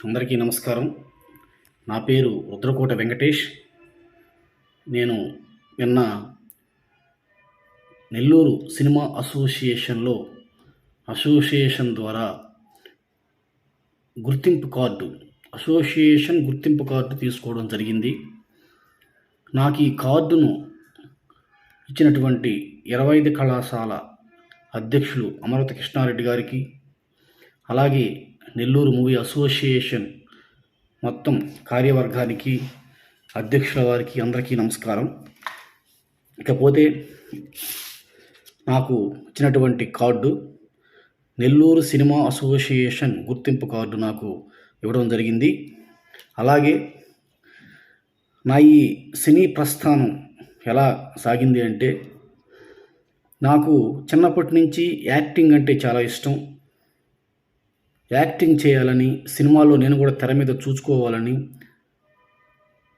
అందరికీ నమస్కారం. నా పేరు రుద్రకోట వెంకటేష్. నేను నిన్న నెల్లూరు సినిమా అసోసియేషన్ ద్వారా అసోసియేషన్ గుర్తింపు కార్డు తీసుకోవడం జరిగింది. నాకు ఈ కార్డును ఇచ్చినటువంటి 25 కళాశాల అధ్యక్షులు అమరవతి కృష్ణారెడ్డి గారికి, అలాగే నెల్లూరు మూవీ అసోసియేషన్ మొత్తం కార్యవర్గానికి, అధ్యక్షుల వారికి అందరికీ నమస్కారం. ఇకపోతే నాకు ఇచ్చినటువంటి కార్డు నెల్లూరు సినిమా అసోసియేషన్ గుర్తింపు కార్డు నాకు ఇవ్వడం జరిగింది. అలాగే నా ఈ సినీ ప్రస్థానం ఎలా సాగింది అంటే, నాకు చిన్నప్పటి నుంచి యాక్టింగ్ అంటే చాలా ఇష్టం. యాక్టింగ్ చేయాలని, సినిమాలో నేను కూడా తెర మీద చూసుకోవాలని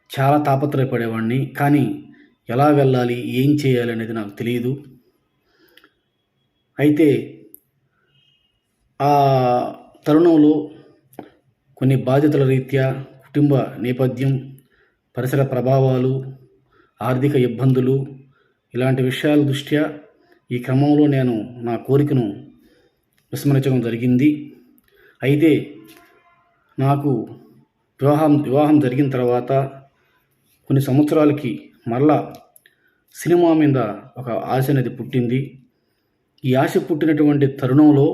చాలా తాపత్రయపడేవాడిని. కానీ ఎలా వెళ్ళాలి, ఏం చేయాలి అనేది నాకు తెలియదు. అయితే ఆ తరుణంలో కొన్ని బాధ్యతల రీత్యా, కుటుంబ నేపథ్యం, పరిసర ప్రభావాలు, ఆర్థిక ఇబ్బందులు, ఇలాంటి విషయాల దృష్ట్యా ఈ క్రమంలో నేను నా కోరికను విస్మరించడం జరిగింది. అయితే నాకు వివాహం జరిగిన తర్వాత కొన్ని సంవత్సరాలకి మరలా సినిమా మీద ఒక ఆశ అనేది పుట్టింది. ఈ ఆశ పుట్టినటువంటి తరుణంలో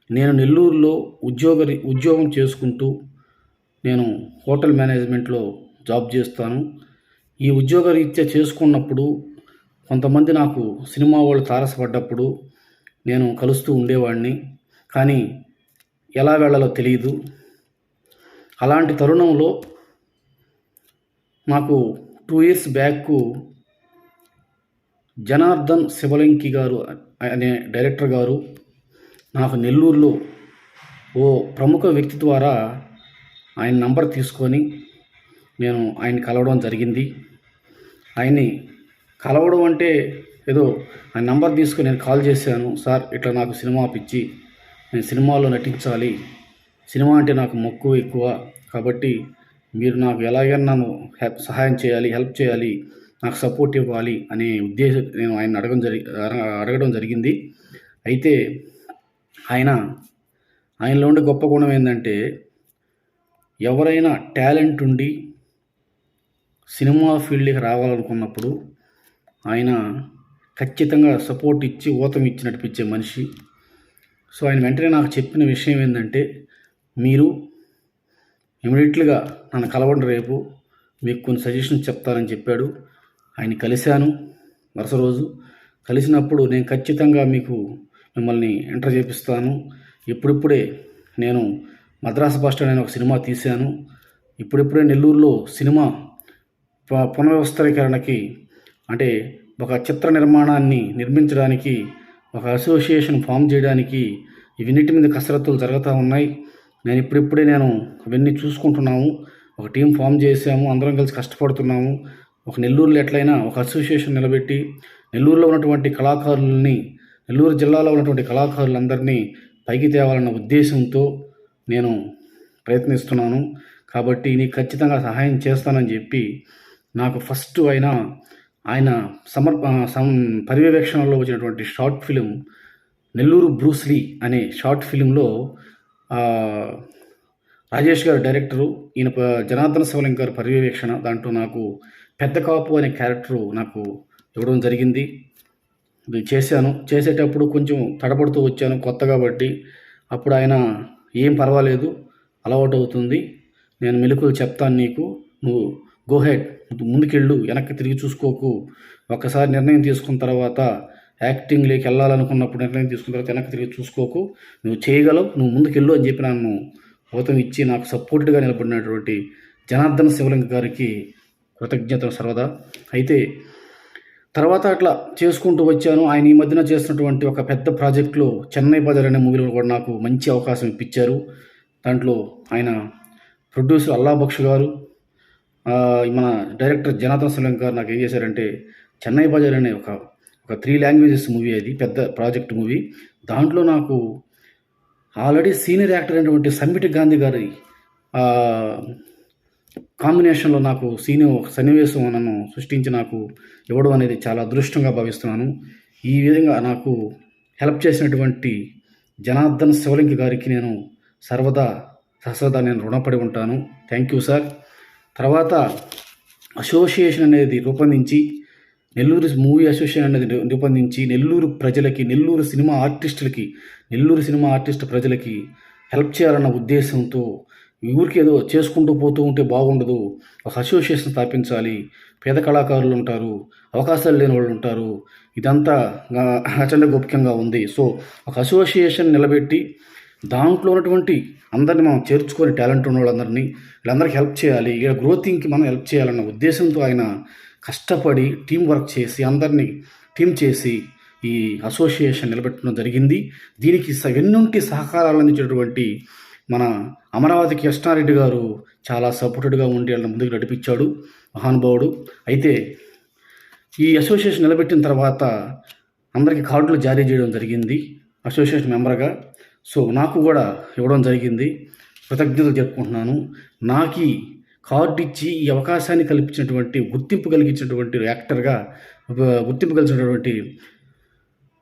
నేను నెల్లూరులో ఉద్యోగం చేసుకుంటూ నేను హోటల్ మేనేజ్మెంట్లో జాబ్ చేస్తాను. ఈ ఉద్యోగ రీత్యా చేసుకున్నప్పుడు కొంతమంది నాకు సినిమా వాళ్ళు తారసపడ్డప్పుడు నేను కలుస్తూ ఉండేవాడిని. కానీ ఎలా వెళ్ళాలో తెలియదు. అలాంటి తరుణంలో నాకు 2 years బ్యాక్ జనార్దన్ శివలంకి గారు అనే డైరెక్టర్ గారు నాకు నెల్లూరులో ఓ ప్రముఖ వ్యక్తి ద్వారా ఆయన నంబర్ తీసుకొని నేను ఆయన్ని కలవడం జరిగింది. ఆయన్ని కలవడం అంటే ఏదో ఆయన నంబర్ తీసుకొని నేను కాల్ చేశాను. సార్, ఇట్లా నాకు సినిమా పిచ్చి, నేను సినిమాలో నటించాలి, సినిమా అంటే నాకు మక్కువ ఎక్కువ, కాబట్టి మీరు నాకు ఎలాగైనా నన్ను సహాయం చేయాలి, హెల్ప్ చేయాలి, నాకు సపోర్ట్ ఇవ్వాలి అనే ఉద్దేశం నేను ఆయన అడగడం జరిగింది. అయితే ఆయనలో ఉండే గొప్ప గుణం ఏంటంటే, ఎవరైనా టాలెంట్ ఉండి సినిమా ఫీల్డ్కి రావాలనుకున్నప్పుడు ఆయన ఖచ్చితంగా సపోర్ట్ ఇచ్చి ఊతం ఇచ్చి నడిపించే మనిషి. సో ఆయన వెంటనే నాకు చెప్పిన విషయం ఏంటంటే, మీరు ఇమీడియట్గా నన్ను కలవండి, రేపు మీకు కొన్ని సజెషన్స్ చెప్తానని చెప్పాడు. ఆయన కలిశాను. వరుస రోజు కలిసినప్పుడు నేను ఖచ్చితంగా మిమ్మల్ని ఎంటర్ చేపిస్తాను. ఇప్పుడిప్పుడే నేను మద్రాసు బస్ స్టాండ్ అనే ఒక సినిమా తీశాను. ఇప్పుడిప్పుడే నెల్లూరులో సినిమా పునర్వ్యవస్థీకరణకి, అంటే ఒక చిత్ర నిర్మాణాన్ని నిర్మించడానికి ఒక అసోసియేషన్ ఫామ్ చేయడానికి ఇవన్నిటి మీద కసరత్తులు జరుగుతూ ఉన్నాయి. ఇప్పుడిప్పుడే అవన్నీ చూసుకుంటున్నాము. ఒక టీం ఫామ్ చేసాము, అందరం కలిసి కష్టపడుతున్నాము. ఒక నెల్లూరులో ఎట్లయినా ఒక అసోసియేషన్ నిలబెట్టి నెల్లూరులో ఉన్నటువంటి కళాకారులని, నెల్లూరు జిల్లాలో ఉన్నటువంటి కళాకారులందరినీ పైకి తేవాలన్న ఉద్దేశంతో నేను ప్రయత్నిస్తున్నాను. కాబట్టి నీకు ఖచ్చితంగా సహాయం చేస్తానని చెప్పి నాకు ఫస్ట్ ఆయన పర్యవేక్షణలో వచ్చినటువంటి షార్ట్ ఫిలిం నెల్లూరు బ్రూస్లీ అనే షార్ట్ ఫిలింలో రాజేష్ గారు డైరెక్టరు, ఈయన జనార్దన్ శివలింగ్ గారు పర్యవేక్షణ. దాంట్లో నాకు పెద్ద కాపు అనే క్యారెక్టరు నాకు ఇవ్వడం జరిగింది. ఇది చేసేటప్పుడు కొంచెం తడబడుతూ వచ్చాను, కొత్త కాబట్టి. అప్పుడు ఆయన ఏం పర్వాలేదు, అలవాటు అవుతుంది, నేను మెలకువలు చెప్తాను నీకు, నువ్వు గో హెడ్, ముందుకెళ్ళు, వెనక్కి తిరిగి చూసుకోకు, ఒక్కసారి నిర్ణయం తీసుకున్న తర్వాత యాక్టింగ్లోకి వెళ్ళాలనుకున్నప్పుడు నిర్ణయం తీసుకున్న తర్వాత వెనక్కి తిరిగి చూసుకోకు, నువ్వు చేయగలవు, నువ్వు ముందుకెళ్ళు అని చెప్పి నన్ను ఊతం ఇచ్చి నాకు సపోర్ట్గా నిలబడినటువంటి జనార్దన్ శివలింగ గారికి కృతజ్ఞతలు సర్వదా. అయితే తర్వాత అట్లా చేసుకుంటూ వచ్చాను. ఆయన ఈ మధ్యన చేస్తున్నటువంటి ఒక పెద్ద ప్రాజెక్టులో చెన్నై బజార్ అనే మూవీలో కూడా నాకు మంచి అవకాశం ఇప్పించారు. దాంట్లో ఆయన ప్రొడ్యూసర్ అల్లా బక్ష్ గారు, మన డైరెక్టర్ జనార్దన్ శివలింగ గారు నాకు ఏం చేశారంటే, చెన్నై బజార్ అనే ఒక 3 లాంగ్వేజెస్ మూవీ, అది పెద్ద ప్రాజెక్ట్ మూవీ. దాంట్లో నాకు ఆల్రెడీ సీనియర్ యాక్టర్ అయినటువంటి సంబిటి గాంధీ గారి కాంబినేషన్లో నాకు ఒక సన్నివేశం నన్ను సృష్టించి నాకు ఇవ్వడం అనేది చాలా అదృష్టంగా భావిస్తున్నాను. ఈ విధంగా నాకు హెల్ప్ చేసినటువంటి జనార్దన్ శివలింగి గారికి నేను సహస్రదా నేను రుణపడి ఉంటాను. Thank you sir. తర్వాత అసోసియేషన్ అనేది రూపొందించి, నెల్లూరు మూవీ అసోసియేషన్ అనేది రూపొందించి నెల్లూరు ప్రజలకి, నెల్లూరు సినిమా ఆర్టిస్ట్ ప్రజలకి హెల్ప్ చేయాలన్న ఉద్దేశంతో ఊరికి ఏదో చేసుకుంటూ పోతూ ఉంటే బాగుండదు, ఒక అసోసియేషన్ స్థాపించాలి. పేద కళాకారులు ఉంటారు, అవకాశాలు లేని వాళ్ళు ఉంటారు, ఇదంతా అచండ గోప్యంగా ఉంది. సో ఒక అసోసియేషన్ నిలబెట్టి దాంట్లో ఉన్నటువంటి అందరినీ మనం చేర్చుకొని, టాలెంట్ ఉన్న వాళ్ళందరినీ, వీళ్ళందరికీ హెల్ప్ చేయాలి, వీళ్ళ గ్రోతింగ్కి మనం హెల్ప్ చేయాలన్న ఉద్దేశంతో ఆయన కష్టపడి టీం వర్క్ చేసి అందరినీ టీం చేసి ఈ అసోసియేషన్ నిలబెట్టడం జరిగింది. దీనికి వెన్నుంటి సహకారాలు అందించేటువంటి మన అమరావతి కృష్ణారెడ్డి గారు చాలా సపోర్టెడ్గా ఉండి వాళ్ళని ముందుకు నడిపించాడు, మహానుభావుడు. అయితే ఈ అసోసియేషన్ నిలబెట్టిన తర్వాత అందరికీ కార్డులు జారీ చేయడం జరిగింది అసోసియేషన్ మెంబర్గా. సో నాకు కూడా ఇవ్వడం జరిగింది, కృతజ్ఞతలు చెప్పుకుంటున్నాను. నాకు ఈ కార్డు ఇచ్చి ఈ అవకాశాన్ని కల్పించినటువంటి, గుర్తింపు కలిగించినటువంటి యాక్టర్గా గుర్తింపు కలిగినటువంటి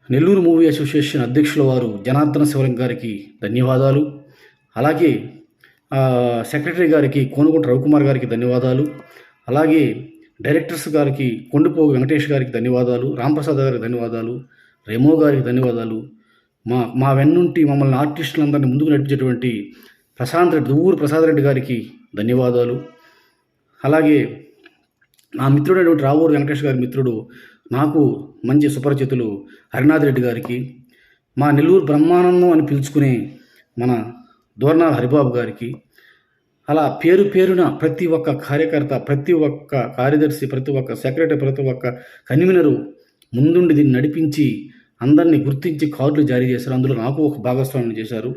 నెల్లూరు మూవీ అసోసియేషన్ అధ్యక్షుల వారు జనార్దన శివలింగ గారికి ధన్యవాదాలు. అలాగే సెక్రటరీ గారికి కోనుగుంట రవికుమార్ గారికి ధన్యవాదాలు. అలాగే డైరెక్టర్స్ గారికి కొండపోగు వెంకటేష్ గారికి ధన్యవాదాలు, రాంప్రసాద్ గారికి ధన్యవాదాలు, రెమో గారికి ధన్యవాదాలు. మా వెన్నుంటి మమ్మల్ని ఆర్టిస్టులందరినీ ముందుకు నడిపించేటువంటి ప్రసాద్ రెడ్డి గారికి ధన్యవాదాలు. అలాగే నా మిత్రుడైనటువంటి రావూరు వెంకటేష్ గారి మిత్రుడు, నాకు మంచి సుపరిచితులు హరినాథ్ రెడ్డి గారికి, మా నెల్లూరు బ్రహ్మానందం అని పిలుచుకునే మన దోర్నాల హరిబాబు గారికి, అలా పేరు పేరున ప్రతి ఒక్క కార్యకర్త, ప్రతి ఒక్క కార్యదర్శి, ప్రతి ఒక్క సెక్రటరీ, ప్రతి ఒక్క కన్వీనరు ముందుండి దీన్ని నడిపించి అందరినీ గుర్తించి కార్డులు జారీ చేశారు. అందులో నాకు ఒక భాగస్వామ్యం చేశారు.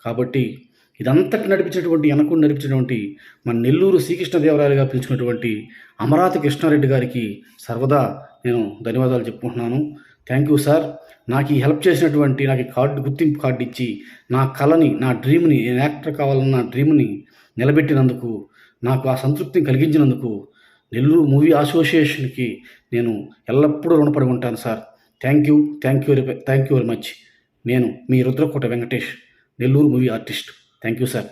కాబట్టి ఇదంతటి నడిపించినటువంటి మన నెల్లూరు శ్రీకృష్ణదేవరాయలుగా పిలుచుకున్నటువంటి అమరావతి కృష్ణారెడ్డి గారికి సర్వదా నేను ధన్యవాదాలు చెప్పుకుంటున్నాను. Thank you sir. నాకు ఈ హెల్ప్ చేసినటువంటి, నాకు ఈ గుర్తింపు కార్డు ఇచ్చి నా కళని, నా డ్రీమ్ని, నేను యాక్టర్ కావాలన్న డ్రీమ్ని నిలబెట్టినందుకు, నాకు ఆ సంతృప్తిని కలిగించినందుకు నెల్లూరు మూవీ అసోసియేషన్కి నేను ఎల్లప్పుడూ రుణపడి ఉంటాను sir. Thank you very much. నేను మీ Rudrakota Venkatesh, Nellore movie artist. Thank you sir.